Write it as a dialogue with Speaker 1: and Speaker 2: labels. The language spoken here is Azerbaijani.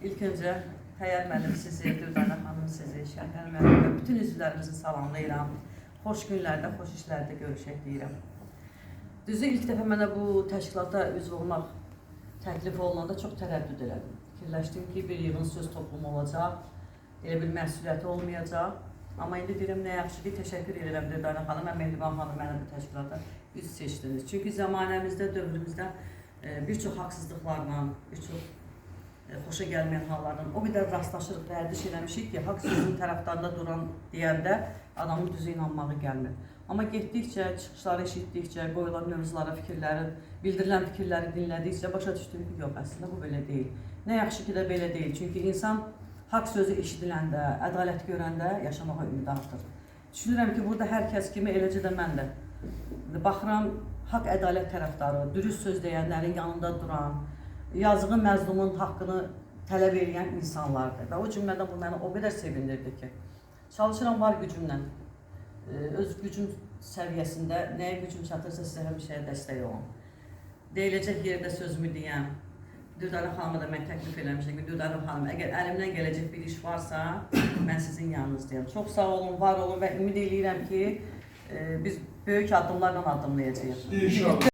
Speaker 1: İlk öncə Xəyal müəllim sizi, Dürdana xanım sizi, Şəhər müəllim və bütün üzvlərimizi salamlayıram. Xoş günlərdə, xoş işlərdə görüşək deyirəm. Düzü ilk dəfə mənə bu təşkilata üzv olmaq təklif olunanda çox tərəddüd elədim. Fikirləşdim ki, bir yığın söz toplumu olacaq, elə bir məsuliyyəti olmayacaq. Amma indi deyirəm, nə yaxşı ki, təşəkkür edirəm Dürdana xanım və Mehriban xanım mənə bu təşkilata üz seçdiniz. Çünki zamanəmizdə, dövrümüzdə bir çox haqsızlıqlarla, bir çox xoşa gəlməyən hallardan o qədər rastlaşırıq, vərdiş eləmişik ki, haqq sözünün tərəfdarında duran deyəndə adamın düzü inanmağı gəlmir. Amma getdikcə, çıxışları eşitdikcə, qoyulan mövzulara, fikirləri, bildirilən fikirləri dinlədikcə başa düşdüm ki, yox, əslində bu belə deyil. Nə yaxşı ki də belə deyil. Çünki insan haqq sözü eşidiləndə, ədalət görəndə yaşamağa ümid artır. Düşünürəm ki, burada hər kəs kimi, eləcə də mən də baxıram, haqq ədalət tərəfdarı, dürüst söz deyənlərin yanında duran, yazığı məzlumun haqqını tələb edən insanlardır. Və o cümlədən bu məni o qədər sevindirdi ki, çalışıram var gücümlə, öz gücüm səviyyəsində nəyə gücüm çatırsa sizə həmişəyə dəstək olun. Deyiləcək yerdə sözümü deyəm. Dürdana xanıma da mən təklif eləmişəm ki, Dürdana xanım, əgər əlimdən gələcək bir iş varsa, mən sizin yanınızdayım. Çox sağ olun, var olun və ümid edirəm ki, biz böyük addımlarla addımlayacağıq.
Speaker 2: İnşallah.